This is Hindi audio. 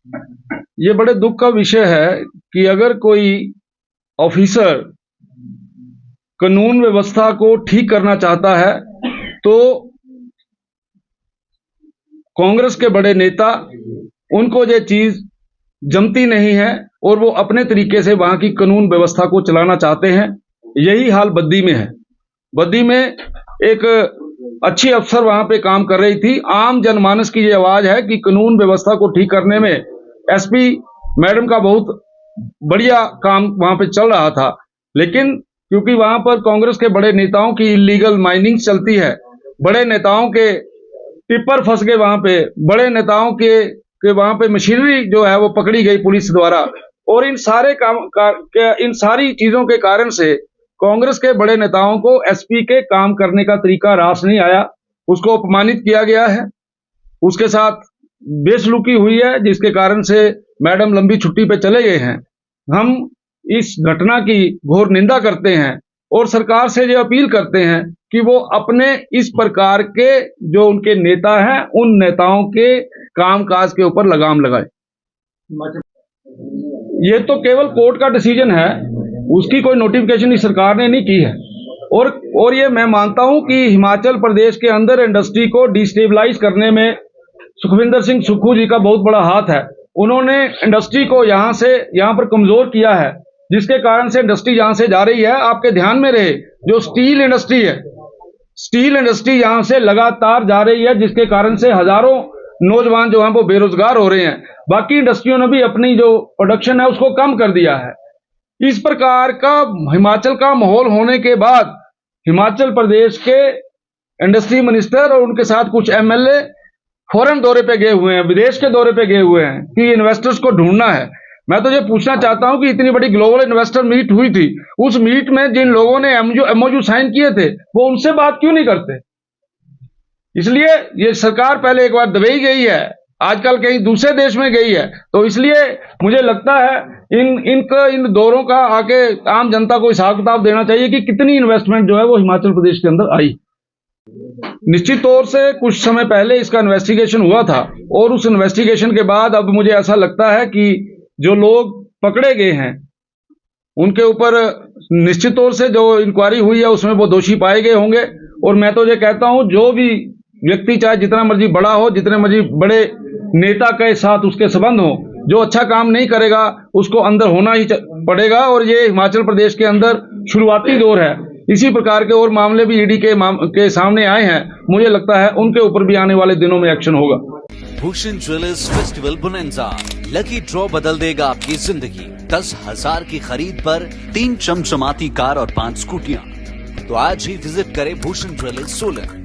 ये बड़े दुख का विषय है कि अगर कोई ऑफिसर कानून व्यवस्था को ठीक करना चाहता है तो कांग्रेस के बड़े नेता, उनको ये चीज जमती नहीं है और वो अपने तरीके से वहां की कानून व्यवस्था को चलाना चाहते हैं। यही हाल बद्दी में है। बद्दी में एक अच्छी अफसर वहां पे काम कर रही थी। आम जनमानस की ये आवाज है कि कानून व्यवस्था को ठीक करने में एसपी मैडम का बहुत बढ़िया काम वहां पे चल रहा था, लेकिन क्योंकि वहां पर कांग्रेस के बड़े नेताओं की इलीगल माइनिंग चलती है, बड़े नेताओं के टिप्पर फंस गए वहां पे, बड़े नेताओं के वहां पे मशीनरी जो है वो पकड़ी गई पुलिस द्वारा, और इन सारी चीजों के कारण से कांग्रेस के बड़े नेताओं को एसपी के काम करने का तरीका रास नहीं आया। उसको अपमानित किया गया है, उसके साथ बेसलूकी हुई है, जिसके कारण से मैडम लंबी छुट्टी पे चले गए हैं। हम इस घटना की घोर निंदा करते हैं और सरकार से ये अपील करते हैं कि वो अपने इस प्रकार के जो उनके नेता हैं, उन नेताओं के कामकाज के ऊपर लगाम लगाए। ये तो केवल कोर्ट का डिसीजन है, उसकी कोई नोटिफिकेशन इस सरकार ने नहीं की है। और ये मैं मानता हूं कि हिमाचल प्रदेश के अंदर इंडस्ट्री को डिस्टेबलाइज करने में सुखविंदर सिंह सुक्खू जी का बहुत बड़ा हाथ है। उन्होंने इंडस्ट्री को यहाँ पर कमजोर किया है, जिसके कारण से इंडस्ट्री यहां से जा रही है। आपके ध्यान में रहे, जो स्टील इंडस्ट्री है, स्टील इंडस्ट्री यहां से लगातार जा रही है, जिसके कारण से हजारों नौजवान जो हैं वो बेरोजगार हो रहे हैं। बाकी इंडस्ट्रियों ने भी अपनी जो प्रोडक्शन है उसको कम कर दिया है। इस प्रकार का हिमाचल का माहौल होने के बाद हिमाचल प्रदेश के इंडस्ट्री मिनिस्टर और उनके साथ कुछ एमएलए फॉरेन दौरे पे गए हुए हैं, विदेश के दौरे पे गए हुए हैं कि इन्वेस्टर्स को ढूंढना है। मैं तो ये पूछना चाहता हूं कि इतनी बड़ी ग्लोबल इन्वेस्टर मीट हुई थी, उस मीट में जिन लोगों ने एमओयू साइन किए थे वो उनसे बात क्यों नहीं करते? इसलिए ये सरकार पहले एक बार दबई गई है, आजकल कहीं दूसरे देश में गई है, तो इसलिए मुझे लगता है इन दौरों का आके आम जनता को हिसाब किताब देना चाहिए कि कितनी इन्वेस्टमेंट जो है वो हिमाचल प्रदेश के अंदर आई। निश्चित तौर से कुछ समय पहले इसका इन्वेस्टिगेशन हुआ था और उस इन्वेस्टिगेशन के बाद अब मुझे ऐसा लगता है कि जो लोग पकड़े गए हैं उनके ऊपर निश्चित तौर से जो इंक्वायरी हुई है उसमें वो दोषी पाए गए होंगे। और मैं तो ये कहता हूं, जो भी व्यक्ति चाहे जितना मर्जी बड़ा हो, जितने मर्जी बड़े नेता के साथ उसके संबंध हो, जो अच्छा काम नहीं करेगा उसको अंदर होना ही पड़ेगा। और ये हिमाचल प्रदेश के अंदर शुरुआती दौर है, इसी प्रकार के और मामले भी ईडी के सामने आए हैं। मुझे लगता है उनके ऊपर भी आने वाले दिनों में एक्शन होगा। Bhushan jewellers festival bonanza, lucky draw बदल देगा आपकी जिंदगी। 10,000 की खरीद पर 3 चमचमाती कार और 5 स्कूटियां। तो आज ही विजिट करें भूषण ज्वेलर्स सोलन।